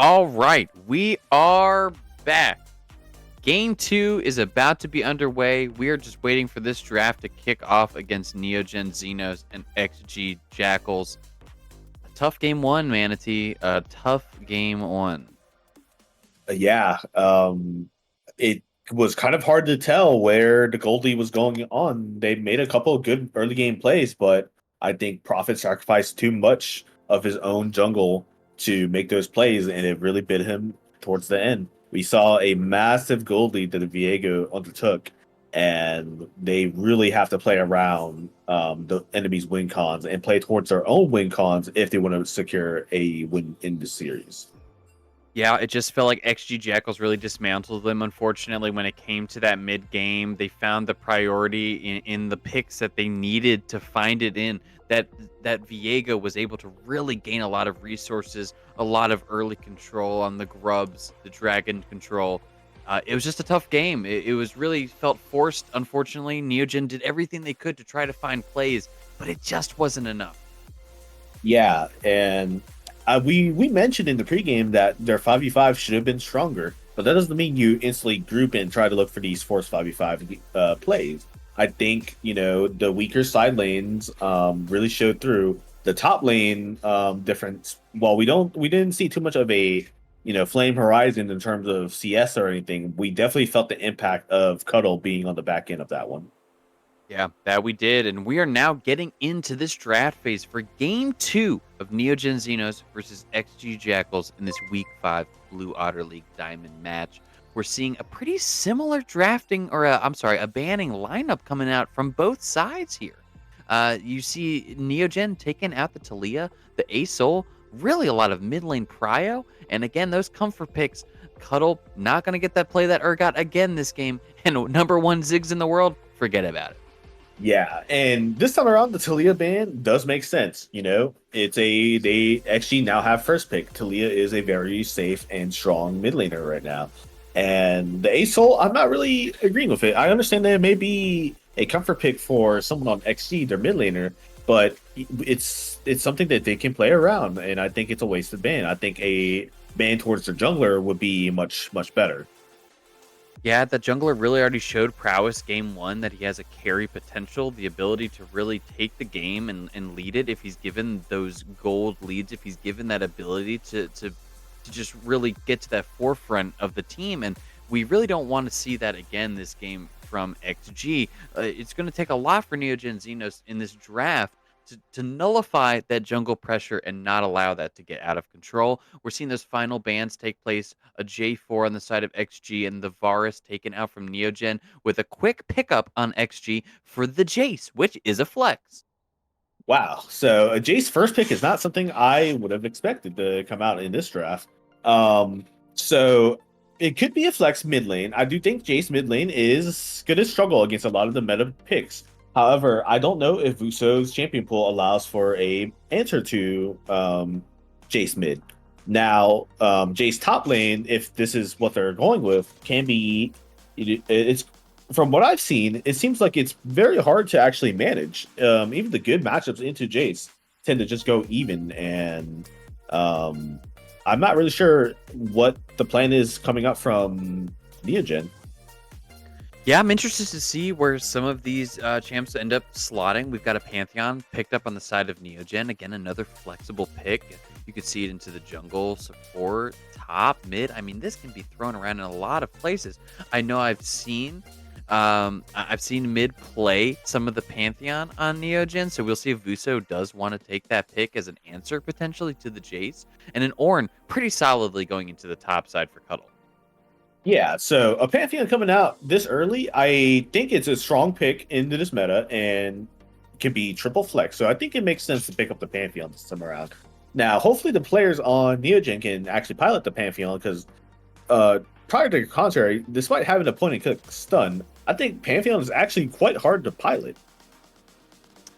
All right, we are back. Game 2 is about to be underway. We are just waiting for this draft to kick off against Neogen Xenos and XG Jackals. A tough game 1, Manatee. A tough game 1. Yeah, it was kind of hard to tell where the goalie was going on. They made a couple of good early game plays, but I think Prophet sacrificed too much of his own jungle to make those plays, and it really bit him towards the end. We saw a massive goal lead that the Viego undertook, and they really have to play around the enemy's win cons and play towards their own win cons if they want to secure a win in the series. Yeah, it just felt like XG Jackals really dismantled them, unfortunately, when it came to that mid game. They found the priority in the picks that they needed to find it in. That Viego was able to really gain a lot of resources, a lot of early control on the grubs, the dragon control. It was just a tough game. It was really felt forced, unfortunately. Neogen did everything they could to try to find plays, but it just wasn't enough. Yeah, and we mentioned in the pregame that their 5v5 should have been stronger, but that doesn't mean you instantly group and try to look for these forced 5v5 plays. I think the weaker side lanes really showed through. The top lane difference. While we didn't see too much of a flame horizon in terms of CS or anything. We definitely felt the impact of Cuddle being on the back end of that one. Yeah, that we did. And we are now getting into this draft phase for game 2 of Neogen Xenos versus XG Jackals in this week 5 Blue Otter League Diamond match. We're seeing a pretty similar drafting, or a banning lineup coming out from both sides here. You see Neogen taking out the Talia, the Asol, really a lot of mid lane prio. And again, those comfort picks. Cuddle not going to get that play that Urgot again this game. And number 1 Ziggs in the world, forget about it. Yeah, and this time around, the Talia ban does make sense. They actually now have first pick. Talia is a very safe and strong mid laner right now, and the Asol, I'm not really agreeing with it. I understand that it may be a comfort pick for someone on XG, their mid laner, but it's something that they can play around, and I think it's a wasted ban. I think a ban towards the jungler would be much better. Yeah, the jungler really already showed prowess game 1 that he has a carry potential, the ability to really take the game and lead it if he's given those gold leads, if he's given that ability to just really get to that forefront of the team. And we really don't want to see that again this game from XG. It's going to take a lot for Neogen Xenos in this draft to nullify that jungle pressure and not allow that to get out of control. We're seeing those final bans take place, a J4 on the side of XG and the Varus taken out from Neogen with a quick pickup on XG for the Jace, which is a flex. Wow. So Jace's first pick is not something I would have expected to come out in this draft. So it could be a flex mid lane. I do think Jace mid lane is going to struggle against a lot of the meta picks. However, I don't know if Uso's champion pool allows for a answer to Jace mid. Now, Jace top lane, if this is what they're going with, can be it's from what I've seen, it seems like it's very hard to actually manage. Even the good matchups into Jace tend to just go even, and I'm not really sure what the plan is coming up from Neogen. Yeah, I'm interested to see where some of these champs end up slotting. We've got a Pantheon picked up on the side of Neogen. Again, another flexible pick. You could see it into the jungle, support, top, mid. I mean, this can be thrown around in a lot of places. I know I've seen mid play some of the Pantheon on Neogen, so we'll see if Vuso does want to take that pick as an answer potentially to the Jace. And an Ornn pretty solidly going into the top side for Cuddle. Yeah, so a Pantheon coming out this early, I think it's a strong pick into this meta and can be triple flex. So I think it makes sense to pick up the Pantheon this time around. Now, hopefully the players on Neogen can actually pilot the Pantheon because prior to the contrary, despite having a point and click stun, I think Pantheon is actually quite hard to pilot.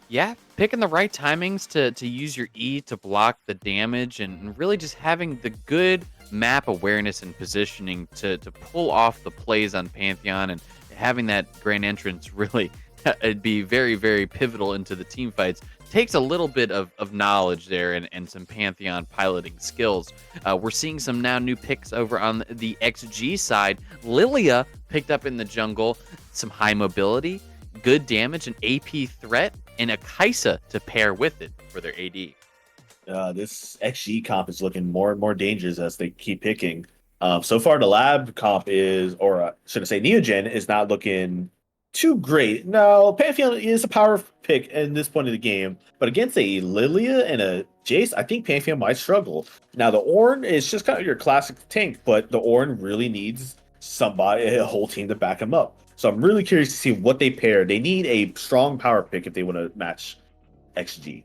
Yeah, picking the right timings to use your E to block the damage and really just having the good map awareness and positioning to pull off the plays on Pantheon and having that grand entrance really it'd be very, very pivotal into the team fights. takes a little bit of knowledge there and some Pantheon piloting skills. We're seeing some now new picks over on the XG side. Lilia picked up in the jungle, some high mobility, good damage, an AP threat, and a Kaisa to pair with it for their AD. This XG comp is looking more and more dangerous as they keep picking. So far, the lab comp is, or should I say, Neogen is not looking too great. No, Pantheon is a power pick in this point of the game, but against a Lilia and a Jace, I think Pantheon might struggle. Now, the Ornn is just kind of your classic tank, but the Ornn really needs somebody, a whole team to back him up. So I'm really curious to see what they pair. They need a strong power pick if they want to match XG.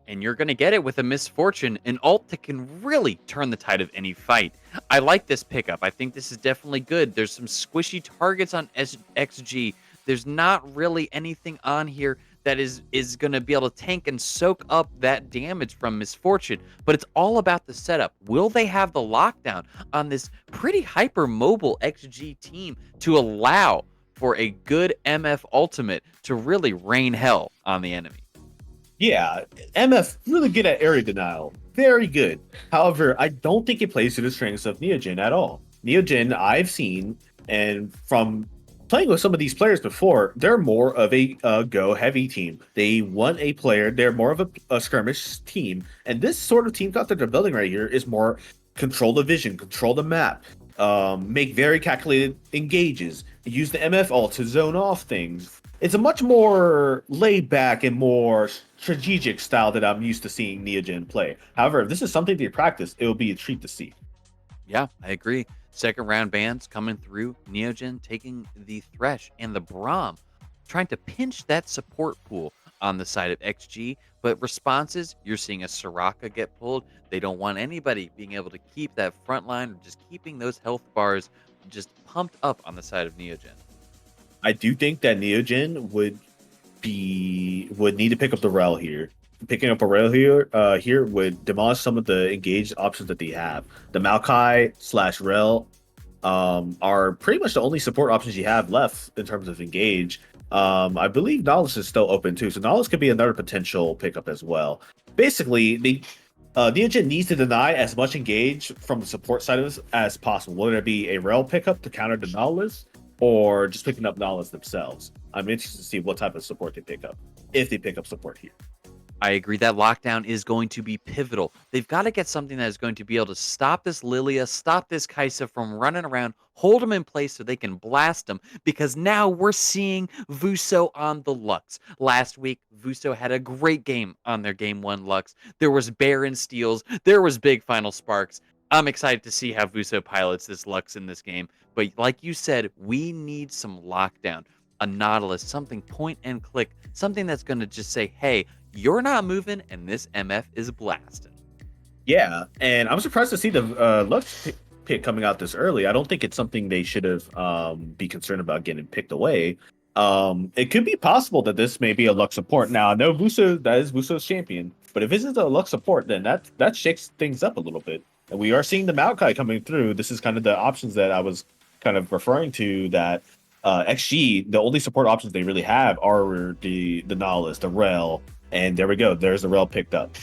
And you're going to get it with a Misfortune, an ult that can really turn the tide of any fight. I like this pickup. I think this is definitely good. There's some squishy targets on XG. There's not really anything on here that is going to be able to tank and soak up that damage from Misfortune, but it's all about the setup. Will they have the lockdown on this pretty hyper-mobile XG team to allow for a good MF ultimate to really rain hell on the enemy? Yeah, MF really good at area denial. Very good. However, I don't think it plays to the strengths of Neogen at all. Neogen, I've seen, and from playing with some of these players before, they're more of a go-heavy team. They want a player. They're more of a skirmish team. And this sort of team that they're building right here is more control the vision, control the map, make very calculated engages, use the MF ult to zone off things. It's a much more laid back and more strategic style that I'm used to seeing Neogen play. However, if this is something they practice, it will be a treat to see. Yeah, I agree. Second round bans coming through. Neogen taking the Thresh and the Braum, trying to pinch that support pool on the side of XG. But responses, you're seeing a Soraka get pulled. They don't want anybody being able to keep that front line or just keeping those health bars just pumped up on the side of Neogen. I do think that Neogen would need to pick up the Rel here. Picking up a Rel here would demolish some of the engaged options that they have. The Maokai/Rel are pretty much the only support options you have left in terms of engage. I believe Nautilus is still open too, so Nautilus could be another potential pickup as well. Basically, Neogen needs to deny as much engage from the support side as possible, whether it be a Rel pickup to counter the Nautilus or just picking up Nautilus themselves. I'm interested to see what type of support they pick up, if they pick up support here. I agree that lockdown is going to be pivotal. They've got to get something that is going to be able to stop this Lilia, stop this Kaisa from running around, hold them in place so they can blast them, because now we're seeing Vuso on the Lux. Last week, Vuso had a great game on their Game 1 Lux. There was Baron steals, there was big final sparks. I'm excited to see how Vuso pilots this Lux in this game. But like you said, we need some lockdown. A Nautilus, something point and click, something that's going to just say, hey, you're not moving, and this MF is blasting. Yeah, and I'm surprised to see the Lux pick coming out this early. I don't think it's something they should have be concerned about getting picked away. It could be possible that this may be a Lux support. Now, I know that is Vuso's champion, but if this is a Lux support, then that shakes things up a little bit. And we are seeing the Maokai coming through. This is kind of the options that I was kind of referring to, that XG, the only support options they really have are the Nautilus, the Rel, and there we go. There's the Rel picked up.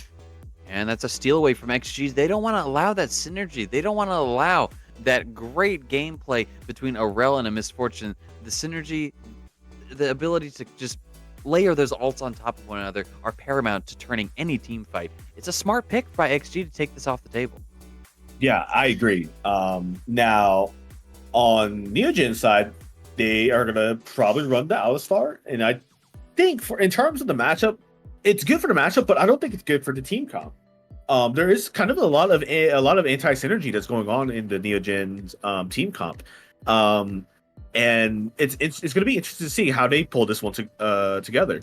And that's a steal away from XG. They don't want to allow that synergy. They don't want to allow that great gameplay between a Rel and a Misfortune. The synergy, the ability to just layer those ults on top of one another are paramount to turning any team fight. It's a smart pick by XG to take this off the table. Yeah, I agree. Now, on Neogen's side, they are going to probably run the Alistar. And I think in terms of the matchup, it's good for the matchup, but I don't think it's good for the team comp. There is kind of a lot of anti-synergy that's going on in the Neogen's team comp. And it's going to be interesting to see how they pull this one together.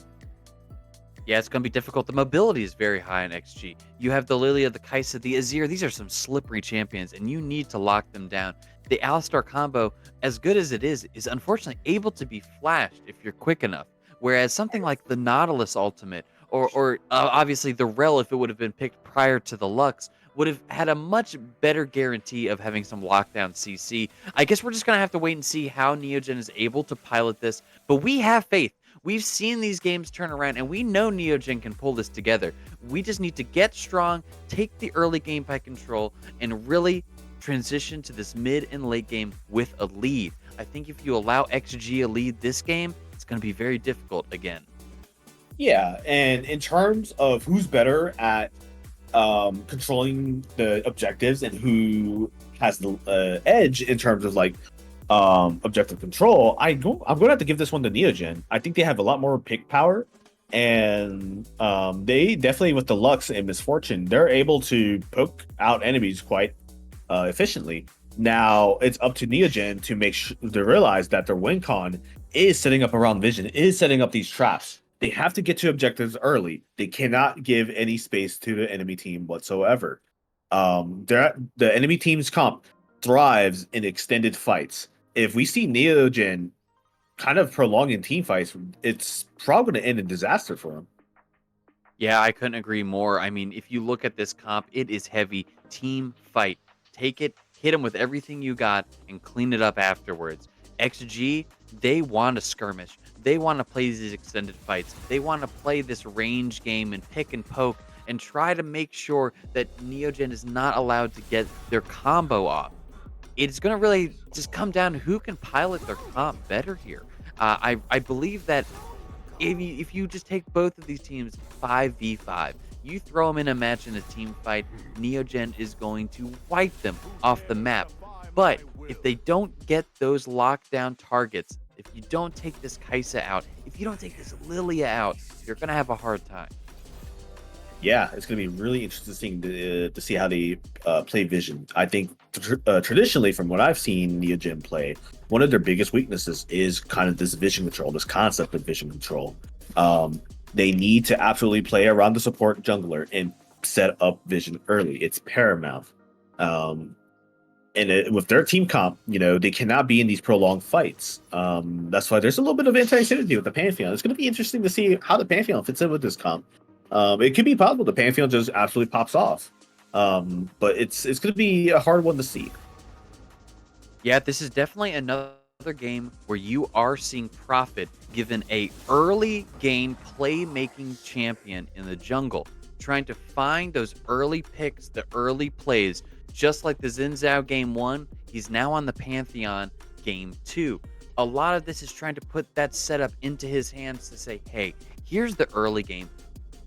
Yeah, it's going to be difficult. The mobility is very high in XG. You have the Lilia, the Kaisa, the Azir. These are some slippery champions, and you need to lock them down. The Alistar combo, as good as it is unfortunately able to be flashed if you're quick enough. Whereas something like the Nautilus ultimate, or obviously the Rel, if it would have been picked prior to the Lux, would have had a much better guarantee of having some lockdown CC. I guess we're just going to have to wait and see how Neogen is able to pilot this, but we have faith. We've seen these games turn around, and we know Neogen can pull this together. We just need to get strong, take the early game by control, and really transition to this mid and late game with a lead. I think if you allow XG a lead this game, it's going to be very difficult again. Yeah, and in terms of who's better at controlling the objectives and who has the edge in terms of like objective control, I'm going to have to give this one to Neogen. I think they have a lot more pick power, and they definitely, with the Lux and Misfortune, they're able to poke out enemies quite efficiently. Now it's up to Neogen to to realize that their win con is setting up around vision, is setting up these traps. They have to get to objectives early. They cannot give any space to the enemy team whatsoever. The enemy team's comp thrives in extended fights. If we see Neogen kind of prolonging team fights, it's probably going to end in disaster for him. Yeah, I couldn't agree more. I mean, if you look at this comp, it is heavy team fight. Take it, hit them with everything you got, and clean it up afterwards. XG, they want to skirmish. They want to play these extended fights. They want to play this range game and pick and poke and try to make sure that Neogen is not allowed to get their combo off. It's going to really just come down to who can pilot their comp better here. I believe that if you just take both of these teams 5v5, you throw them in a match in a team fight, Neogen is going to wipe them off the map. But if they don't get those lockdown targets, if you don't take this Kaisa out, if you don't take this Lilia out, you're going to have a hard time. Yeah, it's going to be really interesting to see how they play vision. I think traditionally, from what I've seen Neogen play, one of their biggest weaknesses is kind of this vision control, this concept of vision control. They need to absolutely play around the support jungler and set up vision early. It's paramount. With their team comp, they cannot be in these prolonged fights. That's why there's a little bit of anti-synergy with the Pantheon. It's going to be interesting to see how the Pantheon fits in with this comp. It could be possible the Pantheon just absolutely pops off. But it's going to be a hard one to see. Yeah, this is definitely another game where you are seeing profit given a early game playmaking champion in the jungle, trying to find those early picks, the early plays, just like the Xin Zhao game 1, he's now on the Pantheon game 2. A lot of this is trying to put that setup into his hands to say, hey, here's the early game.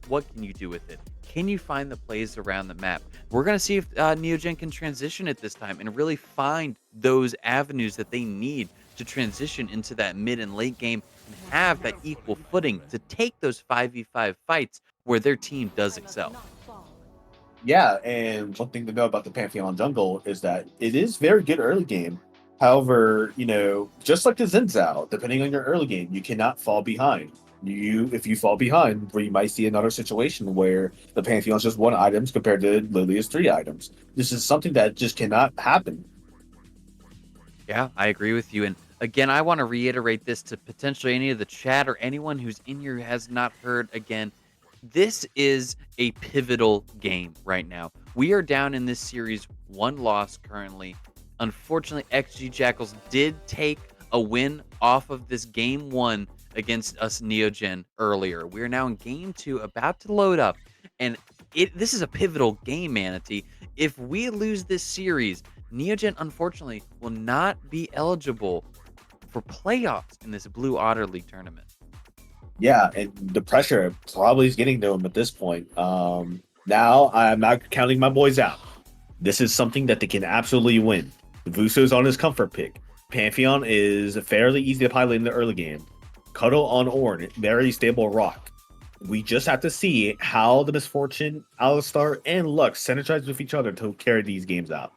What can you do with it? Can you find the plays around the map? We're going to see if Neogen can transition it this time and really find those avenues that they need to transition into that mid and late game and have that equal footing to take those 5v5 fights where their team does excel. Yeah, and one thing to know about the Pantheon jungle is that it is very good early game. However, just like the Xin Zhao, depending on your early game, you cannot fall behind. If you fall behind, where you might see another situation where the Pantheon's just 1 items compared to Lilia's 3 items. This is something that just cannot happen. Yeah, I agree with you. And again, I want to reiterate this to potentially any of the chat or anyone who's in here who has not heard. Again, this is a pivotal game right now. We are down in this series 1 loss currently. Unfortunately, XG Jackals did take a win off of this game 1 against us Neogen earlier. We are now in game 2, about to load up, and this is a pivotal game, Manatee. If we lose this series, Neogen unfortunately will not be eligible for playoffs in this Blue Otter League tournament. Yeah, and the pressure probably is getting to him at this point. Now I'm not counting my boys out. This is something that they can absolutely win. Vuso's on his comfort pick. Pantheon is fairly easy to pilot in the early game. Cuddle on Ornn, very stable rock. We just have to see how the Misfortune, Alistar, and Lux synergize with each other to carry these games out.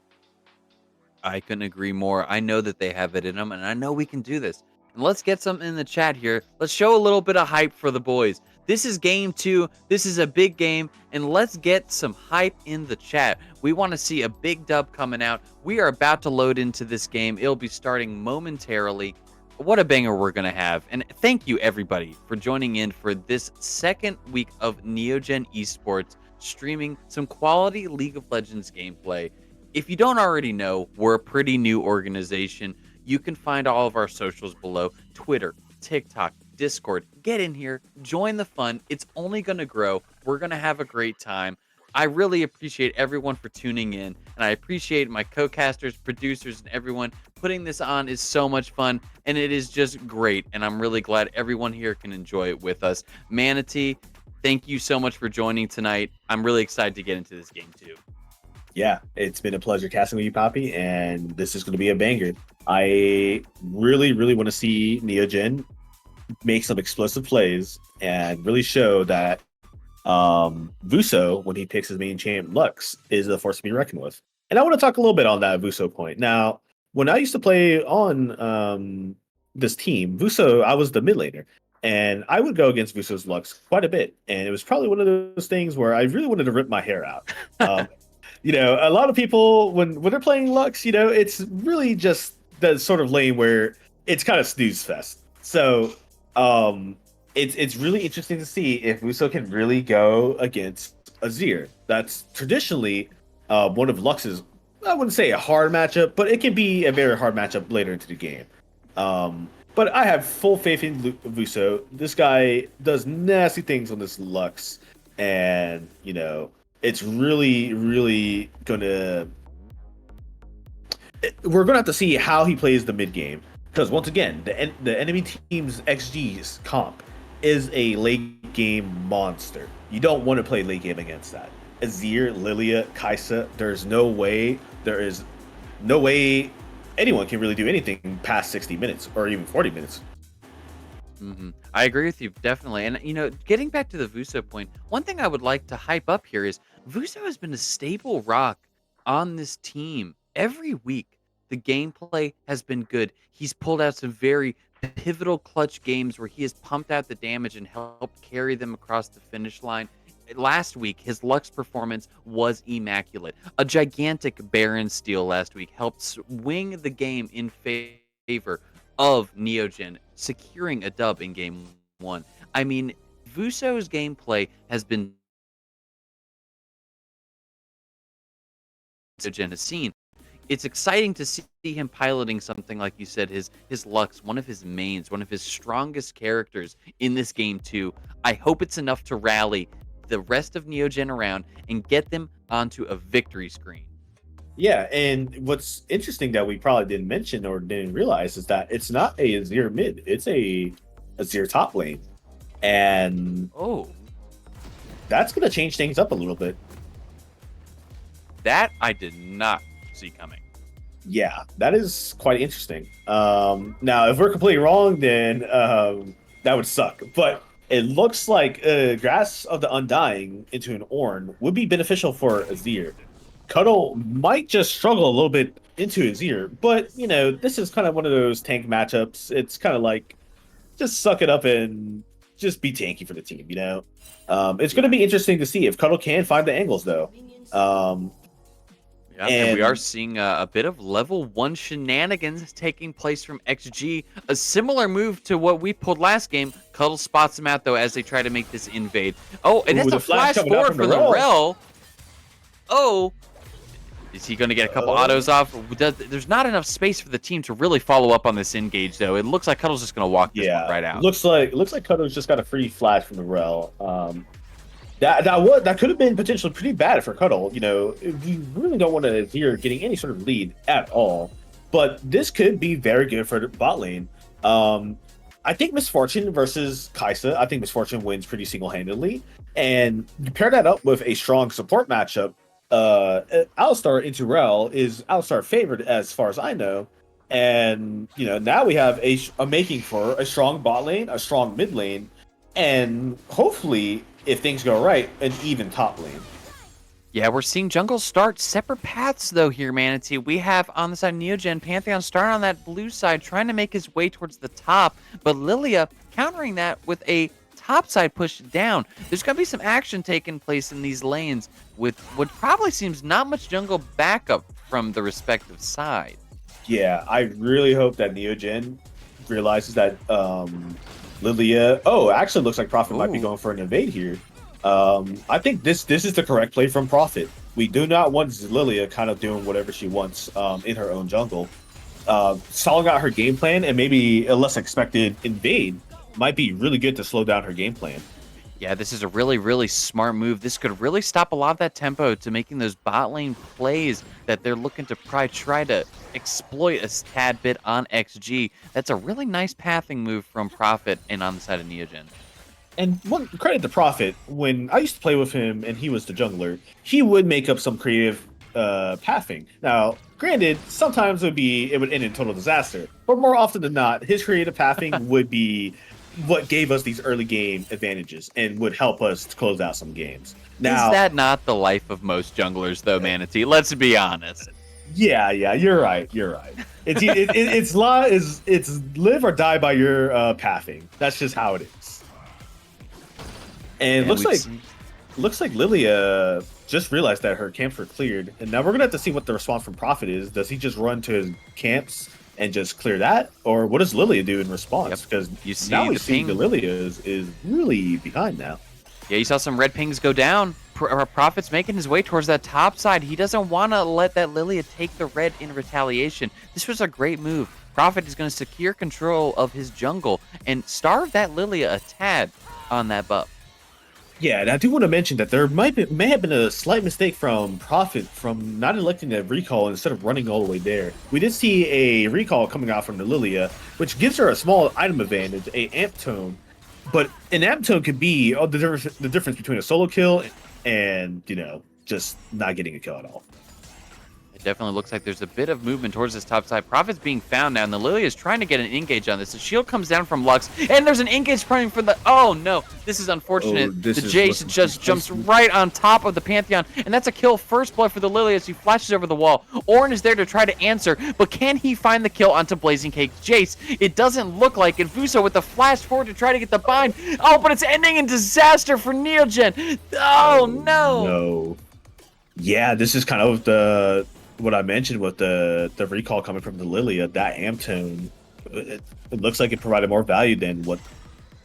I couldn't agree more. I know that they have it in them, and I know we can do this. And let's get some in the chat here. Let's show a little bit of hype for the boys. This is game 2. This is a big game, and let's get some hype in the chat. We want to see a big dub coming out. We are about to load into this game. It'll be starting momentarily. What a banger we're going to have. And thank you, everybody, for joining in for this second week of Neogen Esports, streaming some quality League of Legends gameplay. If you don't already know, we're a pretty new organization. You can find all of our socials below: Twitter, TikTok, Discord. Get in here, join the fun. It's only going to grow. We're going to have a great time. I really appreciate everyone for tuning in, and I appreciate my co-casters, producers, and everyone. Putting this on is so much fun, and it is just great, and I'm really glad everyone here can enjoy it with us. Manatee, thank you so much for joining tonight. I'm really excited to get into this game too. Yeah, it's been a pleasure casting with you, Poppy, and this is going to be a banger. I really, really want to see Neogen make some explosive plays and really show that Vuso, when he picks his main champ Lux, is a force to be reckoned with. And I want to talk a little bit on that Vuso point. Now, when I used to play on this team, Vuso, I was the mid laner, and I would go against Vuso's Lux quite a bit. And it was probably one of those things where I really wanted to rip my hair out. A lot of people, when they're playing Lux, it's really just the sort of lane where it's kind of snooze fest. So it's really interesting to see if Vuso can really go against Azir. That's traditionally one of Lux's, I wouldn't say a hard matchup, but it can be a very hard matchup later into the game. But I have full faith in Vuso. This guy does nasty things on this Lux, and it's really, really gonna. We're gonna have to see how he plays the mid game, because once again, the enemy team's XG's comp is a late game monster. You don't want to play late game against that. Azir, Lilia, Kai'Sa. There is no way anyone can really do anything past 60 minutes or even 40 minutes. I agree with you, definitely. And, getting back to the Vuso point, one thing I would like to hype up here is Vuso has been a staple rock on this team every week. The gameplay has been good. He's pulled out some very pivotal clutch games where he has pumped out the damage and helped carry them across the finish line. Last week, his Lux performance was immaculate. A gigantic Baron steal last week helped swing the game in favor of Neogen, securing a dub in game 1. I mean, Vuso's gameplay has been Neogen has seen. It's exciting to see him piloting something like you said, his Lux, one of his mains, one of his strongest characters in this game too. I hope it's enough to rally the rest of Neogen around and get them onto a victory screen. Yeah, and what's interesting that we probably didn't mention or didn't realize is that it's not a Azir mid, it's a Azir top lane. And that's going to change things up a little bit. That I did not see coming. Yeah, that is quite interesting. Now, if we're completely wrong, then that would suck. But it looks like Grass of the Undying into an Ornn would be beneficial for Azir. Cuddle might just struggle a little bit into Azir, but this is kind of one of those tank matchups. It's kind of like just suck it up and just be tanky for the team. It's going to be interesting to see if Cuddle can find the angles though. Yeah, and we are seeing a bit of level 1 shenanigans taking place from XG. A similar move to what we pulled last game. Cuddle spots him out though as they try to make this invade. Oh, and that's a flash forward for the Rel. Oh. Is he going to get a couple autos off? There's not enough space for the team to really follow up on this engage, though. It looks like Cuddle's just going to walk this one right out. Looks like Cuddle's just got a free flash from the Rel. That could have been potentially pretty bad for Cuddle. We really don't want to hear getting any sort of lead at all. But this could be very good for the bot lane. I think Misfortune versus Kai'Sa. I think Misfortune wins pretty single-handedly. And you pair that up with a strong support matchup. Alistar into Rel is Alistar favored as far as I know, and now we have a making for a strong bot lane, a strong mid lane, and hopefully, if things go right, an even top lane. Yeah, we're seeing jungle start separate paths though here, Manatee. We have on the side Neogen, Pantheon starting on that blue side, trying to make his way towards the top, but Lilia countering that with a topside push down. There's going to be some action taking place in these lanes with what probably seems not much jungle backup from the respective side. Yeah, I really hope that Neogen realizes that Lilia... Oh, actually looks like Prophet might be going for an invade here. I think this is the correct play from Prophet. We do not want Lilia kind of doing whatever she wants in her own jungle. Stalling out her game plan and maybe a less expected invade might be really good to slow down her game plan. Yeah, this is a really, really smart move. This could really stop a lot of that tempo to making those bot lane plays that they're looking to probably try to exploit a tad bit on XG. That's a really nice pathing move from Prophet and on the side of Neogen. And one credit to Prophet, when I used to play with him and he was the jungler, he would make up some creative pathing. Now, granted, sometimes it would end in total disaster, but more often than not, his creative pathing would be what gave us these early game advantages and would help us to close out some games. Now, Is that not the life of most junglers, though, Manatee? Let's be honest. yeah, you're right. It's live or die by your pathing. That's just how it is. And looks like Lilia just realized that her camps were cleared, and now we're gonna have to see what the response from Prophet is. Does he just run to his camps and just clear that, or what does Lilia do in response? Because now we see the Lilia is really behind now. Yeah, you saw some red pings go down. Prophet's making his way towards that top side. He doesn't want to let that Lilia take the red in retaliation. This was a great move. Prophet is going to secure control of his jungle and starve that Lilia a tad on that buff. Yeah, and I do want to mention that there may have been a slight mistake from Prophet from not electing a recall instead of running all the way there. We did see a recall coming out from the Lilia, which gives her a small item advantage, a amp tone. But an amp tone could be the difference between a solo kill and, just not getting a kill at all. It definitely looks like there's a bit of movement towards this top side. Prophet's being found now, and the Lilia is trying to get an engage on this. The shield comes down from Lux, and there's an engage coming from the... Oh, no. This is unfortunate. The Jace just jumps right on top of the Pantheon, and that's a kill first blood for the Lilia as he flashes over the wall. Ornn is there to try to answer, but can he find the kill onto Blazing Cake's Jace? It doesn't look like it. Vuso with the flash forward to try to get the bind. Oh, but it's ending in disaster for Neogen. Oh, no. No. Yeah, this is kind of what I mentioned with the recall coming from the Lilia. That amp tone, it looks like it provided more value than what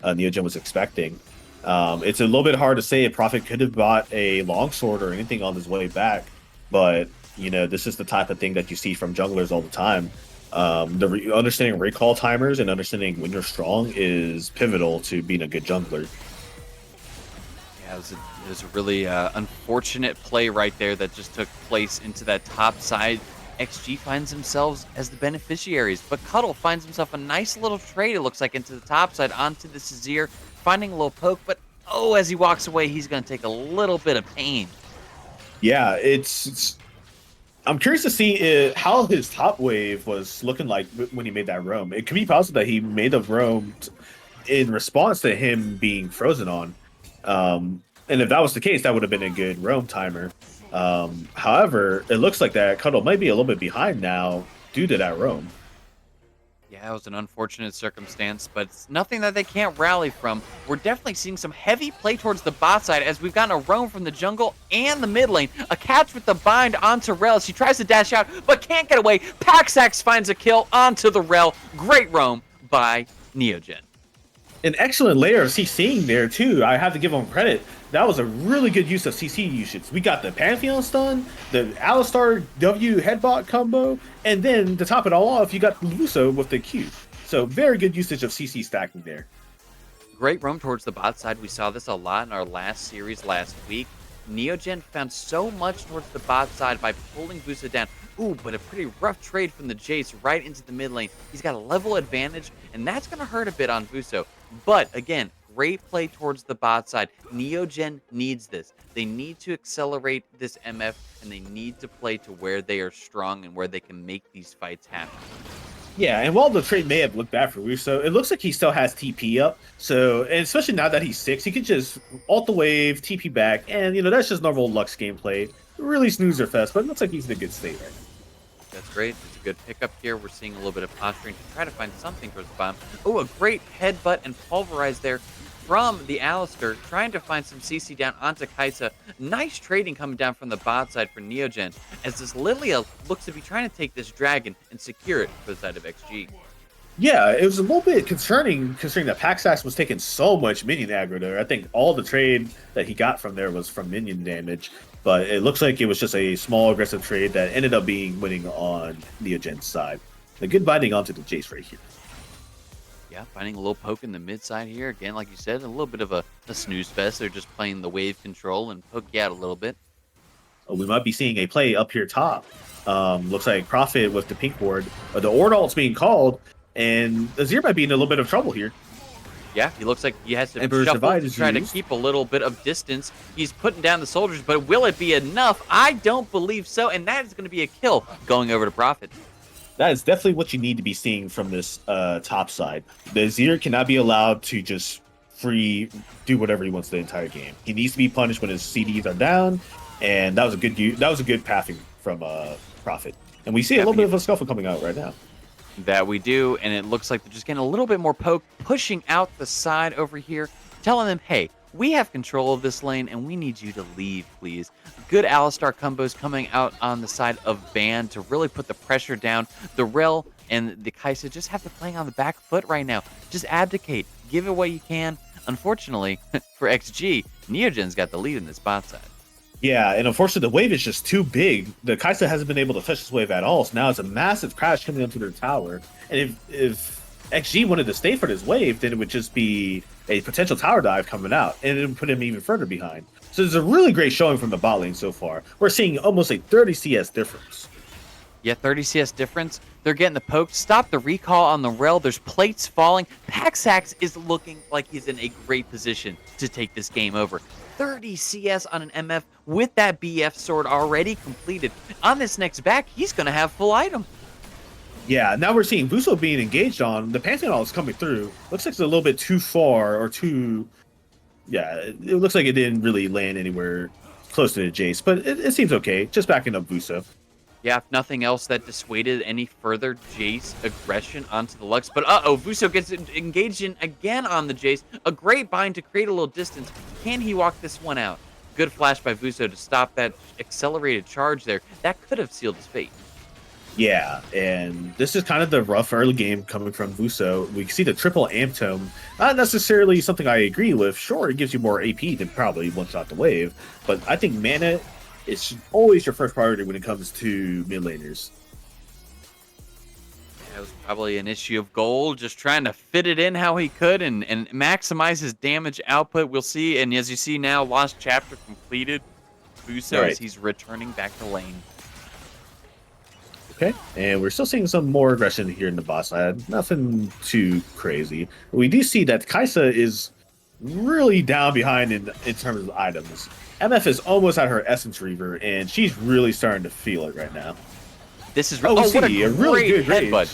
Neogen was expecting. It's a little bit hard to say if Prophet could have bought a longsword or anything on his way back, but this is the type of thing that you see from junglers all the time. Understanding recall timers and understanding when you're strong is pivotal to being a good jungler. Yeah, it was a really unfortunate play right there that just took place into that top side. XG finds themselves as the beneficiaries, but Cuddle finds himself a nice little trade, it looks like, into the top side onto the Azir, finding a little poke, but as he walks away, he's going to take a little bit of pain. Yeah, I'm curious to see how his top wave was looking like when he made that roam. It could be possible that he made the roam in response to him being frozen on. And if that was the case, that would have been a good roam timer. However, it looks like that Cuddle might be a little bit behind now due to that roam. Yeah, it was an unfortunate circumstance, but it's nothing that they can't rally from. We're definitely seeing some heavy play towards the bot side as we've gotten a roam from the jungle and the mid lane. A catch with the bind onto Rel as she tries to dash out, but can't get away. Paxax finds a kill onto the Rel. Great roam by Neogen. An excellent layer of CCing there, too. I have to give him credit. That was a really good use of CC usage. We got the Pantheon stun, the Alistar W headbot combo, and then to top it all off, you got Vuso with the Q. So very good usage of CC stacking there. Great roam towards the bot side. We saw this a lot in our last series last week. Neogen found so much towards the bot side by pulling Vuso down. Ooh, but a pretty rough trade from the Jace right into the mid lane. He's got a level advantage, and that's going to hurt a bit on Vuso. But again, great play towards the bot side. Neogen needs this. They need to accelerate this MF, and they need to play to where they are strong and where they can make these fights happen. Yeah, and while the trade may have looked bad for Vuso, it looks like he still has TP up. So, and especially now that he's 6, he could just ult the wave, TP back, and that's just normal Lux gameplay. Really snoozer fest, but it looks like he's in a good state right now. That's great. It's a good pickup here. We're seeing a little bit of posturing to try to find something towards the bottom. Oh, a great headbutt and pulverize there from the Alistar, trying to find some CC down onto Kai'Sa. Nice trading coming down from the bot side for Neogen, as this Lilia looks to be trying to take this dragon and secure it for the side of XG. Yeah, it was a little bit concerning considering that Paxax was taking so much minion aggro there. I think all the trade that he got from there was from minion damage, but it looks like it was just a small aggressive trade that ended up being winning on Neogen's side. A good binding onto the Jace right here. Yeah, finding a little poke in the mid side here. Again, like you said, a little bit of a snooze fest. They're just playing the wave control and poke you out a little bit. We might be seeing a play up here top. Looks like Profit with the pink ward. The Ord ult's being called, and Azir might be in a little bit of trouble here. Yeah, he looks like he has to Emperor's shuffle Divide to is try to used. keep a little bit of distance. He's putting down the soldiers, but will it be enough? I don't believe so, and that is going to be a kill going over to Prophet. That is definitely what you need to be seeing from this top side. The Azir cannot be allowed to just free do whatever he wants the entire game. He needs to be punished when his CDs are down, and that was a good pathing from Prophet. And we see a little bit of a scuffle coming out right now. That we do, and it looks like they're just getting a little bit more poke, pushing out the side over here, telling them, hey, we have control of this lane, and we need you to leave, please. Good Alistar combos coming out on the side of Ban to really put the pressure down. The Rel and the Kai'Sa just have to playing on the back foot right now. Just abdicate. Give it what you can. Unfortunately, for XG, Neogen's got the lead in this bot side. Yeah, and unfortunately, the wave is just too big. The Kai'Sa hasn't been able to touch this wave at all, so now it's a massive crash coming into their tower. And if XG wanted to stay for this wave, then it would just be a potential tower dive coming out, and it would put him even further behind. So it's a really great showing from the bot lane so far. We're seeing almost a 30 CS difference. Yeah, 30 CS difference. They're getting the poke. Stop the recall on the rail. There's plates falling. Paxax is looking like he's in a great position to take this game over. 30 CS on an MF with that BF sword already completed. On this next back, he's going to have full item. Yeah, now we're seeing Vuso being engaged on. The Pantheon is coming through. Looks like it's a little bit too far or too... Yeah, it looks like it didn't really land anywhere close to the Jace, but it seems okay. Just backing up Vuso. Yeah, if nothing else, that dissuaded any further Jace aggression onto the Lux. But uh-oh, Vuso gets engaged in again on the Jace. A great bind to create a little distance. Can he walk this one out? Good flash by Vuso to stop that accelerated charge there. That could have sealed his fate. Yeah, and this is kind of the rough early game coming from Vuso. We see the triple amp tome. Not necessarily something I agree with. Sure, it gives you more AP than probably one-shot the wave, but I think mana is always your first priority when it comes to mid laners. That was probably an issue of gold, just trying to fit it in how he could and maximize his damage output. We'll see, and as you see now, Lost Chapter completed. Vuso as he's returning back to lane. Okay, and we're still seeing some more aggression here in the boss side. Nothing too crazy. We do see that Kai'Sa is really down behind in terms of items. MF is almost at her Essence Reaver, and she's really starting to feel it right now. This is what a really good headbutt.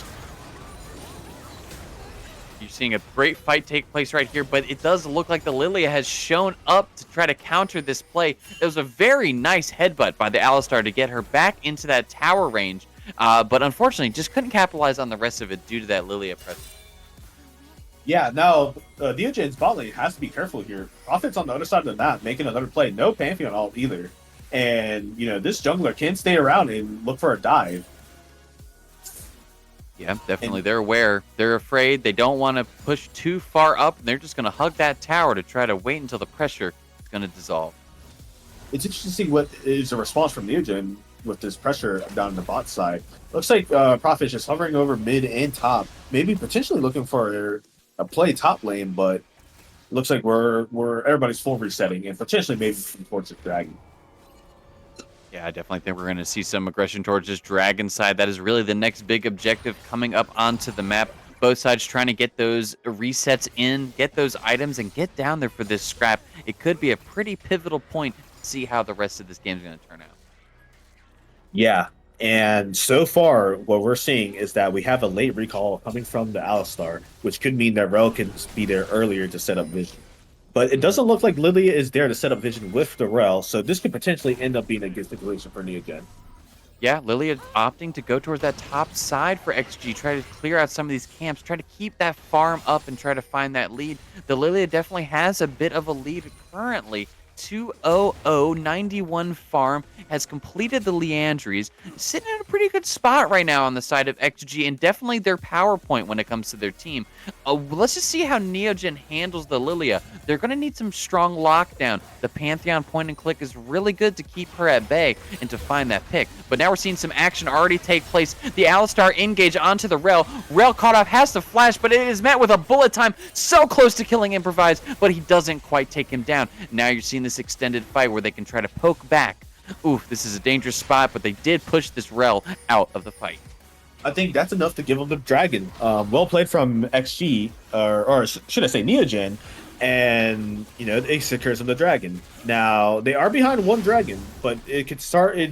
You're seeing a great fight take place right here, but it does look like the Lilia has shown up to try to counter this play. It was a very nice headbutt by the Alistar to get her back into that tower range, but unfortunately just couldn't capitalize on the rest of it due to that Lilia presence. Yeah, now Neogen's bot lane has to be careful here. Prophet's on the other side of the map, making another play. No Pantheon ult either. And, this jungler can stay around and look for a dive. Yeah, definitely. They're aware. They're afraid. They don't want to push too far up. And they're just going to hug that tower to try to wait until the pressure is going to dissolve. It's interesting to see what is the response from Neogen with this pressure down in the bot side. Looks like Prophet's just hovering over mid and top. Maybe potentially looking for a play top lane, but looks like we're everybody's full resetting and potentially maybe towards the dragon. Yeah, I definitely think we're going to see some aggression towards this dragon side. That is really the next big objective coming up onto the map. Both sides trying to get those resets in, get those items, and get down there for this scrap. It could be a pretty pivotal point to see how the rest of this game is going to turn out. Yeah, and so far, what we're seeing is that we have a late recall coming from the Alistar, which could mean that Rel can be there earlier to set up vision. But it doesn't look like Lilia is there to set up vision with the Rel, so this could potentially end up being a good situation for Neogen. Yeah, Lilia opting to go towards that top side for XG, try to clear out some of these camps, try to keep that farm up and try to find that lead. The Lilia definitely has a bit of a lead currently. 20091 farm, has completed the Leandries, sitting in a pretty good spot right now on the side of XG, and definitely their power point when it comes to their team. Let's just see how Neogen handles the Lilia. They're going to need some strong lockdown. The Pantheon point and click is really good to keep her at bay and to find that pick. But now we're seeing some action already take place. The Alistar engage onto the Rel. Rel caught off, has to flash, but it is met with a bullet time. So close to killing Improvise, but he doesn't quite take him down. Now you're seeing this extended fight where they can try to poke back. Oof, this is a dangerous spot, but they did push this Rel out of the fight. I think that's enough to give them the dragon. Well played from XG, or should I say Neogen, and it secures them the dragon. Now they are behind one dragon, but it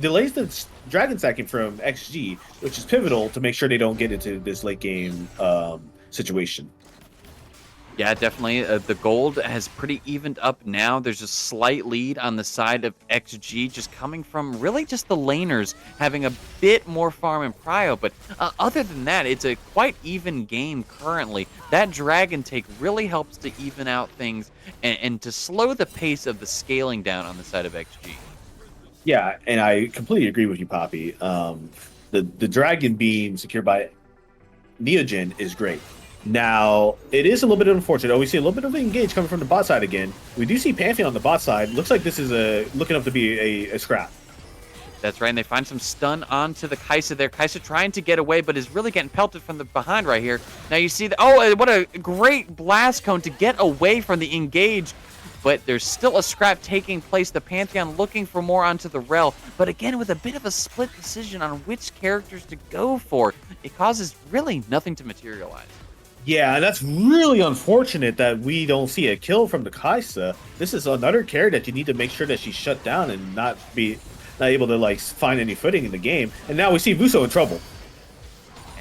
delays the dragon stacking from XG, which is pivotal to make sure they don't get into this late game situation. Yeah, definitely. The gold has pretty evened up now. There's a slight lead on the side of XG, just coming from really just the laners having a bit more farm in prio. But other than that, it's a quite even game currently. That dragon take really helps to even out things and to slow the pace of the scaling down on the side of XG. Yeah, and I completely agree with you, Poppy. The dragon being secured by Neogen is great. Now, it is a little bit unfortunate. We see a little bit of engage coming from the bot side again. We do see Pantheon on the bot side. Looks like this is looking up to be a scrap. That's right, and they find some stun onto the Kai'Sa there. Kai'Sa trying to get away, but is really getting pelted from the behind right here. Now you see, what a great blast cone to get away from the engage. But there's still a scrap taking place. The Pantheon looking for more onto the Rel. But again, with a bit of a split decision on which characters to go for, it causes really nothing to materialize. Yeah, and that's really unfortunate that we don't see a kill from the Kai'Sa. This is another character that you need to make sure that she's shut down and not able to find any footing in the game. And now we see Vuso in trouble.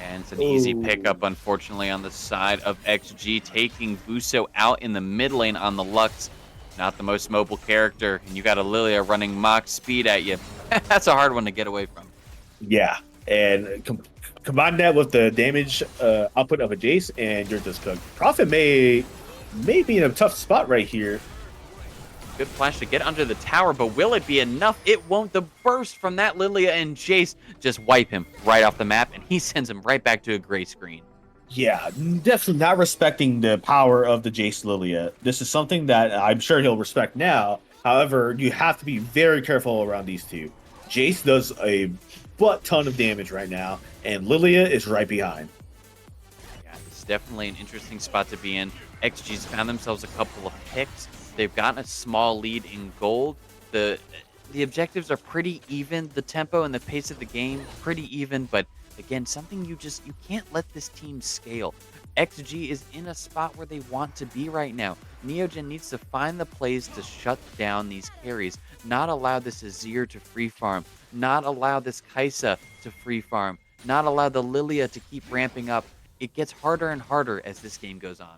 And it's an easy pickup, unfortunately, on the side of XG, taking Vuso out in the mid lane on the Lux. Not the most mobile character, and you got a Lilia running Mach speed at you. That's a hard one to get away from. Yeah, and combine that with the damage output of a Jace, and you're just cooked. Prophet may be in a tough spot right here. Good flash to get under the tower, but will it be enough? It won't. The burst from that Lilia and Jace just wipe him right off the map, and he sends him right back to a gray screen. Yeah, definitely not respecting the power of the Jace Lilia. This is something that I'm sure he'll respect now. However, you have to be very careful around these two. Jace does a butt ton of damage right now, and Lilia is right behind. Yeah, it's definitely an interesting spot to be in. XG's found themselves a couple of picks. They've gotten a small lead in gold. The objectives are pretty even. The tempo and the pace of the game, pretty even, but again, something you can't let this team scale. XG is in a spot where they want to be right now. Neogen needs to find the plays to shut down these carries, not allow this Azir to free farm, not allow this Kai'Sa to free farm, not allow the Lilia to keep ramping up. It gets harder and harder as this game goes on.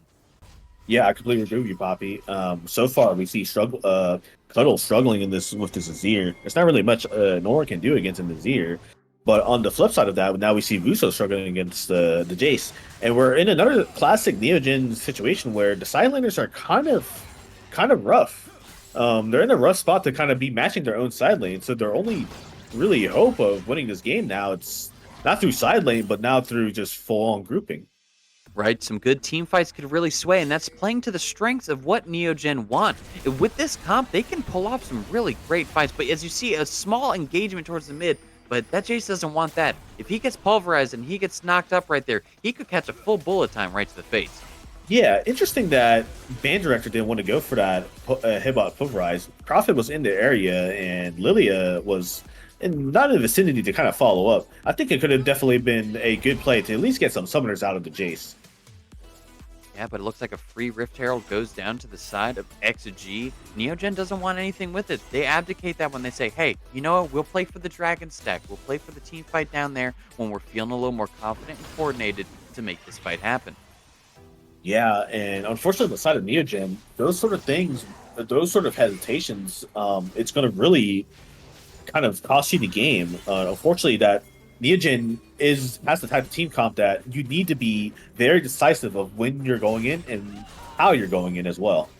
Yeah, I completely agree with you, Poppy. So far, we see Cuddle struggling with this Azir. There's not really much Nora can do against an Azir. But on the flip side of that, now we see Vuso struggling against the Jace. And we're in another classic Neogen situation where the side laners are kind of rough. They're in a rough spot to kind of be matching their own side lane. So their only really hope of winning this game now, it's not through side lane, but now through just full-on grouping. Right, some good team fights could really sway, and that's playing to the strengths of what Neogen want. With this comp, they can pull off some really great fights, but as you see, a small engagement towards the mid, but that Jace doesn't want that. If he gets pulverized and he gets knocked up right there, he could catch a full bullet time right to the face. Yeah, interesting that Band Director didn't want to go for that Hibot pulverize. Prophet was in the area, and Lilia was not in the vicinity to kind of follow up. I think it could have definitely been a good play to at least get some summoners out of the Jace. Yeah, but it looks like a free Rift Herald goes down to the side of XG. Neogen doesn't want anything with it. They abdicate that when they say, hey, you know what? We'll play for the Dragon stack. We'll play for the team fight down there when we're feeling a little more confident and coordinated to make this fight happen. Yeah, and unfortunately, on the side of Neogen, those sort of things, those sort of hesitations, it's going to really kind of cost you the game. Unfortunately, that Neogen has the type of team comp that you need to be very decisive of when you're going in and how you're going in as well.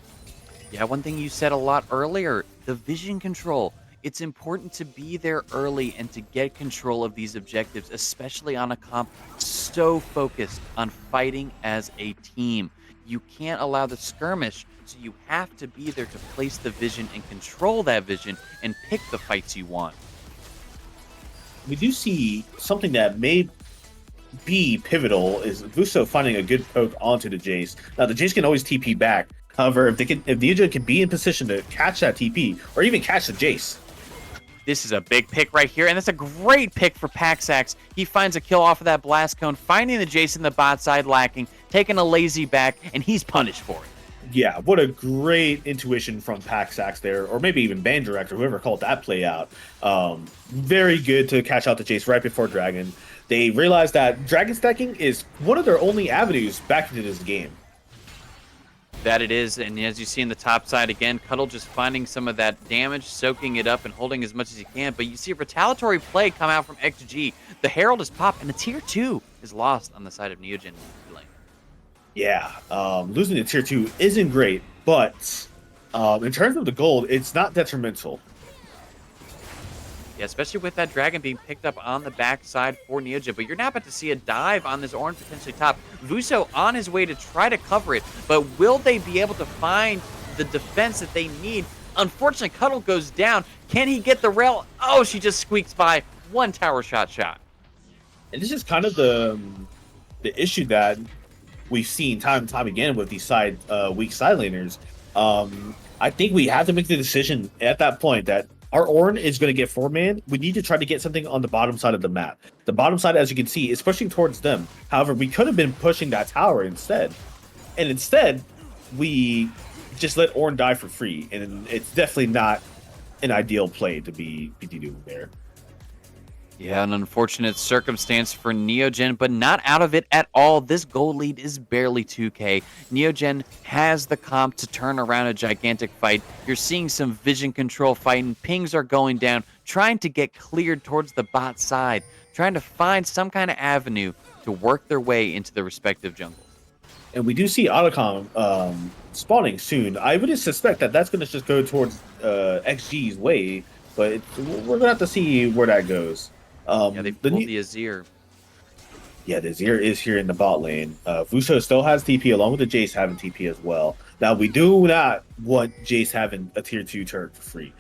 Yeah, one thing you said a lot earlier, the vision control. It's important to be there early and to get control of these objectives, especially on a comp so focused on fighting as a team. You can't allow the skirmish, so you have to be there to place the vision and control that vision and pick the fights you want. We do see something that may be pivotal is Vuso finding a good poke onto the Jace. Now the Jace can always TP back. However, if Neogen can be in position to catch that TP or even catch the Jace. This is a big pick right here, and that's a great pick for Paxax. He finds a kill off of that blast cone, finding the Jace in the bot side lacking, taking a lazy back, and he's punished for it. Yeah, what a great intuition from Paxax there, or maybe even Band Director, whoever called that play out. Very good to catch out the Jace right before Dragon. They realized that Dragon stacking is one of their only avenues back into this game. That it is, and as you see in the top side again, Cuddle just finding some of that damage, soaking it up and holding as much as he can, but you see a retaliatory play come out from XG. The Herald is popped, and the tier 2 is lost on the side of Neogen lane. Yeah, losing to tier 2 isn't great, but in terms of the gold, it's not detrimental. Yeah, especially with that Dragon being picked up on the backside for Neogen. But you're now about to see a dive on this Orange potentially top. Vuso on his way to try to cover it, but will they be able to find the defense that they need? Unfortunately, Cuddle goes down. Can he get the rail? Oh, she just squeaks by. One tower shot. And this is kind of the issue that we've seen time and time again with these weak side laners. I think we have to make the decision at that point that our Ornn is going to get 4-man. We need to try to get something on the bottom side of the map. The bottom side, as you can see, is pushing towards them. However, we could have been pushing that tower instead. And instead, we just let Ornn die for free. And it's definitely not an ideal play to be doing there. Yeah, an unfortunate circumstance for Neogen, but not out of it at all. This gold lead is barely 2K. Neogen has the comp to turn around a gigantic fight. You're seeing some vision control fighting. Pings are going down, trying to get cleared towards the bot side, trying to find some kind of avenue to work their way into the respective jungles. And we do see Otacon spawning soon. I would suspect that that's going to just go towards XG's way, but we're going to have to see where that goes. Yeah, they pulled the Azir. Yeah, the Azir is here in the bot lane. Vuso still has TP, along with the Jace having TP as well. Now, we do not want Jace having a tier 2 turret for free.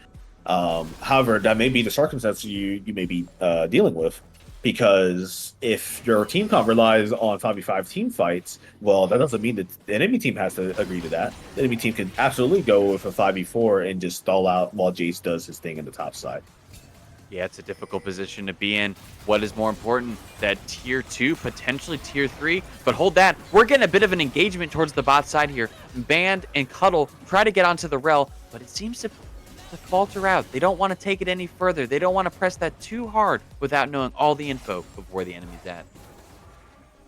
However, that may be the circumstance you may be dealing with. Because if your team comp relies on 5v5 team fights, well, that doesn't mean that the enemy team has to agree to that. The enemy team can absolutely go with a 5v4 and just stall out while Jace does his thing in the top side. Yeah, it's a difficult position to be in. What is more important, that tier 2, potentially tier 3? But hold that. We're getting a bit of an engagement towards the bot side here. Band and Cuddle try to get onto the rel, but it seems to falter out. They don't want to take it any further. They don't want to press that too hard without knowing all the info of where the enemy's at.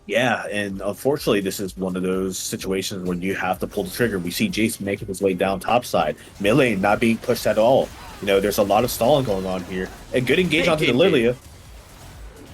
Yeah, and unfortunately, this is one of those situations where you have to pull the trigger. We see Jace making his way down top side. Mid lane not being pushed at all. You know, there's a lot of stalling going on here. A good engage onto the Lilia.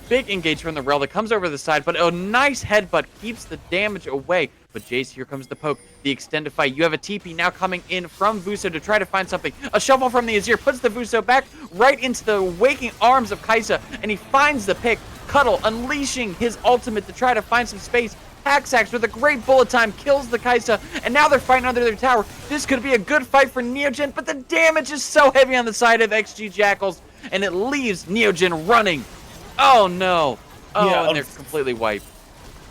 Big engage from the rel that comes over the side, but a nice headbutt keeps the damage away. But Jace, here comes the poke, the extended fight. You have a TP now coming in from Vuso to try to find something. A shovel from the Azir puts the Vuso back right into the waking arms of Kai'Sa, and he finds the pick. Cuddle unleashing his ultimate to try to find some space. Paxax with a great bullet time kills the Kai'Sa, and now they're fighting under their tower. This could be a good fight for Neogen, but the damage is so heavy on the side of XG Jackals, and it leaves Neogen running. Oh no. Oh, yeah, and they're completely wiped.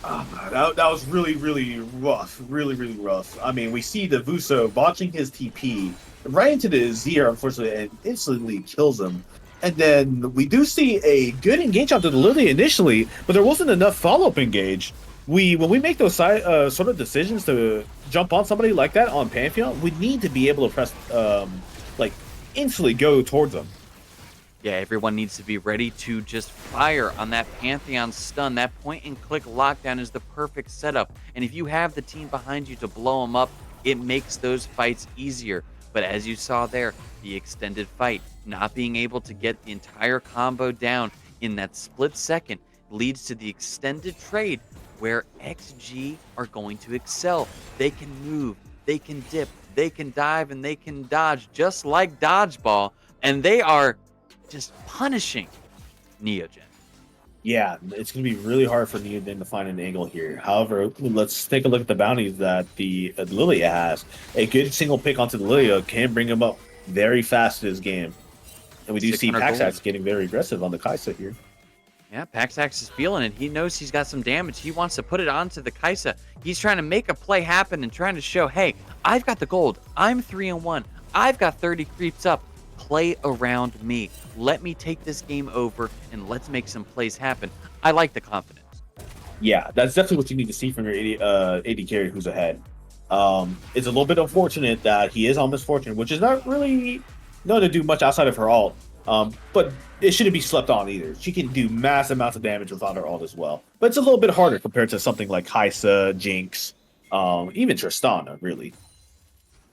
That was really, really rough. Really, really rough. I mean, we see the Vuso botching his TP right into the Azir, unfortunately, and instantly kills him. And then we do see a good engage onto the Lily initially, but there wasn't enough follow-up engage. When we make those sort of decisions to jump on somebody like that on Pantheon, we need to be able to press, instantly go towards them. Yeah, everyone needs to be ready to just fire on that Pantheon stun. That point-and-click lockdown is the perfect setup. And if you have the team behind you to blow them up, it makes those fights easier. But as you saw there, the extended fight, not being able to get the entire combo down in that split second leads to the extended trade where XG are going to excel. They can move, they can dip, they can dive and they can dodge just like dodgeball, and they are just punishing Neogen. Yeah, it's going to be really hard for Neogen to find an angle here. However, let's take a look at the bounties that the Lilia has. A good single pick onto the Lilia can bring him up very fast in this game. And we do see 600 Paxax gold. getting very aggressive on the Kaisa here. Yeah, Paxax is feeling it. He knows he's got some damage. He wants to put it onto the Kaisa. He's trying to make a play happen and trying to show, hey, I've got the gold. I'm 3-1. I've got 30 creeps up. Play around me. Let me take this game over and let's make some plays happen. I like the confidence. Yeah, that's definitely what you need to see from your AD carry who's ahead. It's a little bit unfortunate that he is on Misfortune, which is not really known to do much outside of her ult. But it shouldn't be slept on either. She can do mass amounts of damage without her ult as well. But it's a little bit harder compared to something like Kaisa, Jinx, even Tristana, really.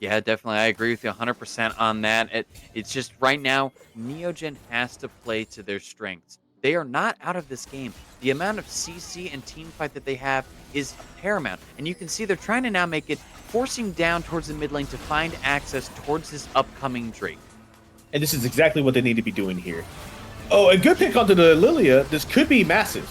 Yeah, definitely. I agree with you 100% on that. It's just right now, Neogen has to play to their strengths. They are not out of this game. The amount of CC and team fight that they have is paramount. And you can see they're trying to now make it, forcing down towards the mid lane to find access towards this upcoming Drake. And this is exactly what they need to be doing here. Oh, a good pick onto the Lilia. This could be massive.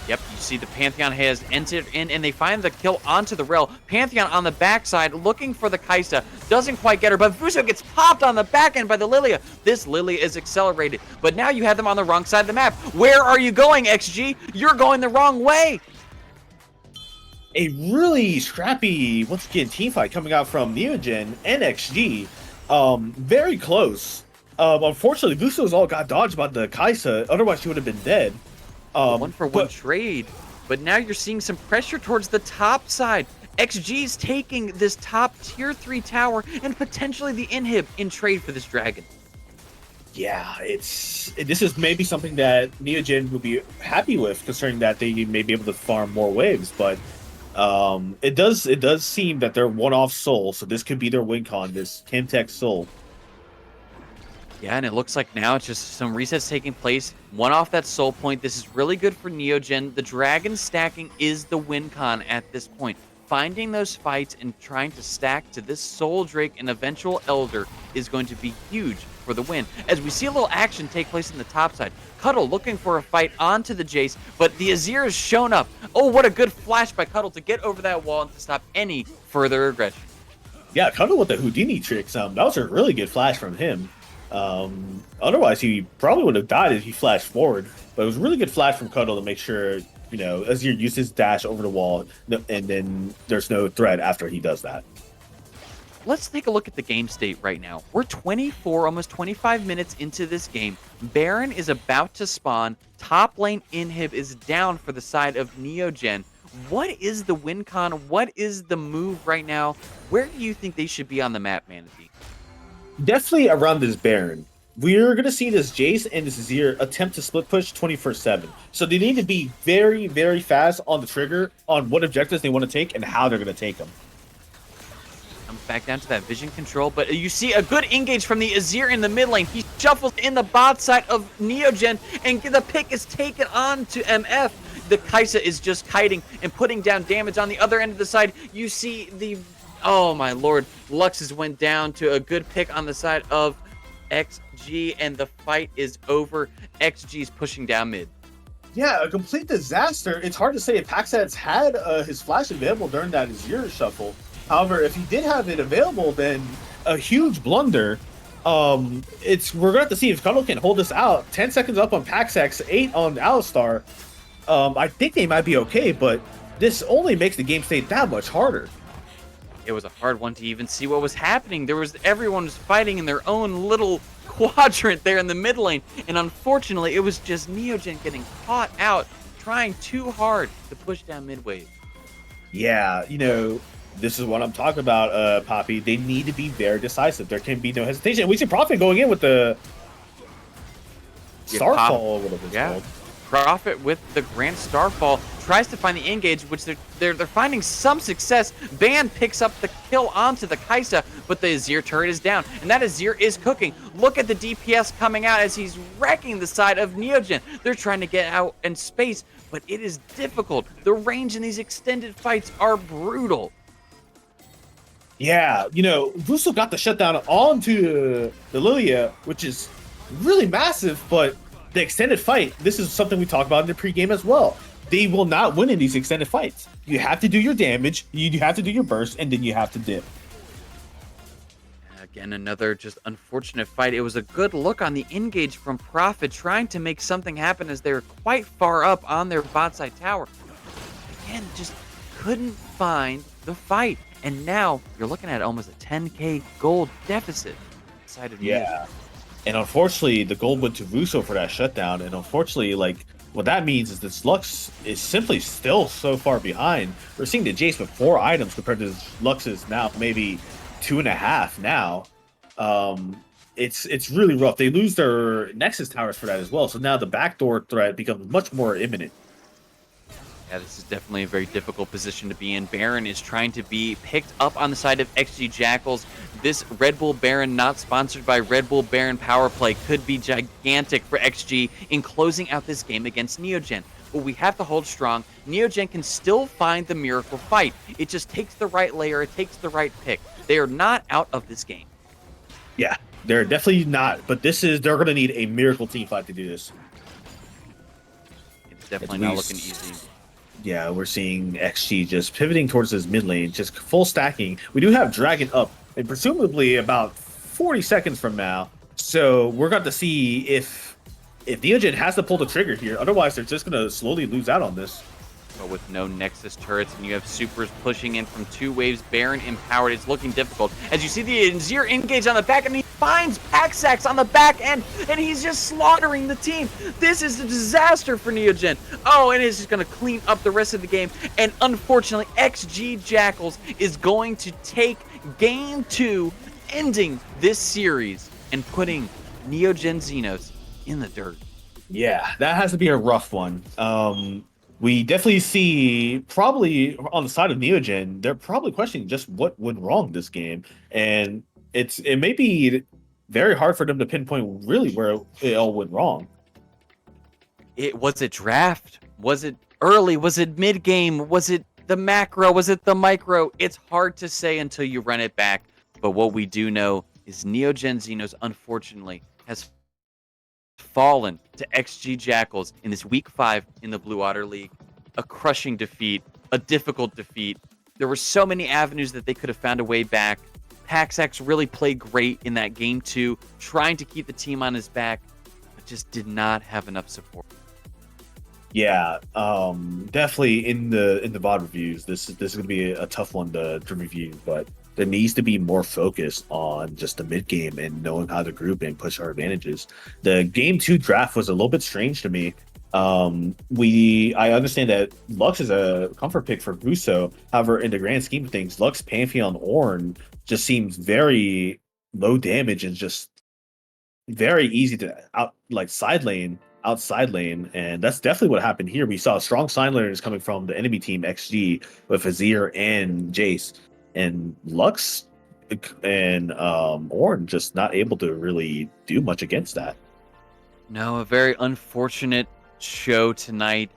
Yep, you see the Pantheon has entered in, and they find the kill onto the rail. Pantheon on the backside, looking for the Kaisa. Doesn't quite get her, but Fuso gets popped on the back end by the Lilia. This Lilia is accelerated, but now you have them on the wrong side of the map. Where are you going, XG? You're going the wrong way. A really scrappy, once again, team fight coming out from Neogen and XG. Very close. Unfortunately, Fuso's all got dodged by the Kaisa. Otherwise, she would have been dead. One for one trade, but now you're seeing some pressure towards the top side. XG's taking this top tier 3 tower and potentially the inhib in trade for this dragon. Yeah, this is maybe something that Neogen would be happy with, considering that they may be able to farm more waves. But it does seem that they're one-off soul, so this could be their win con. This Chemtech soul. Yeah, and it looks like now it's just some resets taking place. One off that soul point. This is really good for Neogen. The dragon stacking is the win con at this point. Finding those fights and trying to stack to this soul drake and eventual elder is going to be huge for the win. As we see a little action take place in the top side. Cuddle looking for a fight onto the Jace, but the Azir has shown up. Oh, what a good flash by Cuddle to get over that wall and to stop any further aggression. Yeah, Cuddle with the Houdini tricks. That was a really good flash from him. Otherwise, he probably would have died if he flashed forward. But it was a really good flash from Cuddle to make sure, Azir uses his dash over the wall, and then there's no threat after he does that. Let's take a look at the game state right now. We're 24, almost 25 minutes into this game. Baron is about to spawn. Top lane inhib is down for the side of Neogen. What is the win con? What is the move right now? Where do you think they should be on the map, Manatee? Definitely around this Baron. We're going to see this Jace and this Azir attempt to split push 24/7. So they need to be very, very fast on the trigger on what objectives they want to take and how they're going to take them. Comes back down to that vision control, but you see a good engage from the Azir in the mid lane. He shuffles in the bot side of Neogen, and the pick is taken on to MF. The Kaisa is just kiting and putting down damage on the other end of the side. You see the... Oh my lord, Luxus went down to a good pick on the side of XG, and the fight is over. XG's pushing down mid. Yeah, a complete disaster. It's hard to say if Paxax had his flash available during that Azir shuffle. However, if he did have it available, then a huge blunder. We're gonna have to see if Cuddle can hold this out. 10 seconds up on Paxax, 8 on Alistar. I think they might be okay, but this only makes the game state that much harder. It was a hard one to even see what was happening. Everyone was fighting in their own little quadrant there in the mid lane, and unfortunately, it was just Neogen getting caught out, trying too hard to push down mid wave. Yeah, this is what I'm talking about, Poppy. They need to be very decisive. There can be no hesitation. We see Prophet going in with the Starfall, whatever it's called. Prophet with the Grand Starfall tries to find the engage, which they're finding some success. Ban picks up the kill onto the Kaisa, but the Azir turret is down, and that Azir is cooking. Look at the DPS coming out as he's wrecking the side of Neogen. They're trying to get out in space, but it is difficult. The range in these extended fights are brutal. Yeah, Russo got the shutdown onto the Lilia, which is really massive, but the extended fight, this is something we talked about in the pregame as well. They will not win in these extended fights. You have to do your damage, you have to do your burst, and then you have to dip. Again, another just unfortunate fight. It was a good look on the engage from Prophet, trying to make something happen as they were quite far up on their bot side tower. Again, just couldn't find the fight. And now you're looking at almost a 10k gold deficit side of Neogen. Yeah. And unfortunately, the gold went to Russo for that shutdown. And unfortunately, like, what that means is this Lux is simply still so far behind. We're seeing the Jace with 4 items compared to Lux's now maybe 2.5 now. It's really rough. They lose their Nexus towers for that as well. So now the backdoor threat becomes much more imminent. Yeah, this is definitely a very difficult position to be in. Baron is trying to be picked up on the side of XG Jackals. This Red Bull Baron, not sponsored by Red Bull Baron power play, could be gigantic for XG in closing out this game against Neogen. But we have to hold strong. Neogen can still find the miracle fight. It just takes the right layer. It takes the right pick. They are not out of this game. Yeah, they're definitely not. But they're going to need a miracle team fight to do this. It's definitely not looking easy. Yeah, we're seeing XG just pivoting towards his mid lane, just full stacking. We do have Dragon up, and presumably about 40 seconds from now. So we're going to see if Neogen has to pull the trigger here. Otherwise, they're just going to slowly lose out on this. But with no Nexus turrets and you have supers pushing in from 2 waves, Baron empowered, it's looking difficult. As you see the Azir engage on the back, and he finds Paxax on the back end, and he's just slaughtering the team. This is a disaster for Neogen. Oh, and it's just going to clean up the rest of the game. And unfortunately, XG Jackals is going to take Game 2, ending this series and putting Neogen Xenos in the dirt. Yeah, that has to be a rough one. We definitely see probably on the side of Neogen, they're probably questioning just what went wrong this game. And it may be very hard for them to pinpoint really where it all went wrong. Was it draft? Was it early? Was it mid game? Was it the macro? Was it the micro? It's hard to say until you run it back. But what we do know is Neogen Xenos, unfortunately, has fallen to XG Jackals in this week 5 in the Blue Otter League. A crushing defeat, a difficult defeat. There were so many avenues that they could have found a way back. Paxax really played great in that game 2, trying to keep the team on his back, but just did not have enough support. Yeah, definitely in the VOD reviews, this is going to be a tough one to review, but there needs to be more focus on just the mid game and knowing how to group and push our advantages. The game 2 draft was a little bit strange to me. I understand that Lux is a comfort pick for Russo. However, in the grand scheme of things, Lux, Pantheon, Ornn just seems very low damage and just very easy to outside lane, and that's definitely what happened here. We saw strong side laners coming from the enemy team XG with Azir and Jace, and Lux and Ornn just not able to really do much against that. No, a very unfortunate show tonight.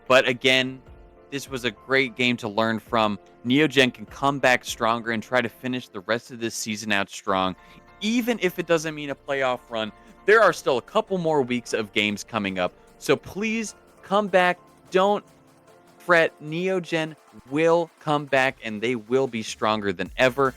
But again, this was a great game to learn from. Neogen can come back stronger and try to finish the rest of this season out strong. Even if it doesn't mean a playoff run, there are still a couple more weeks of games coming up. So please come back. Don't fret. Neogen will come back and they will be stronger than ever.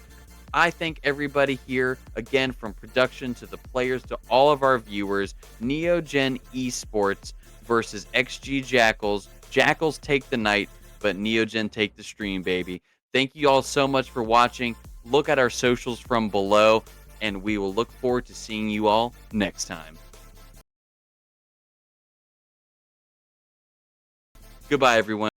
I thank everybody here, again, from production to the players to all of our viewers. Neogen Esports versus XG Jackals. Jackals take the night, but Neogen take the stream, baby. Thank you all so much for watching. Look at our socials from below, and we will look forward to seeing you all next time. Goodbye, everyone.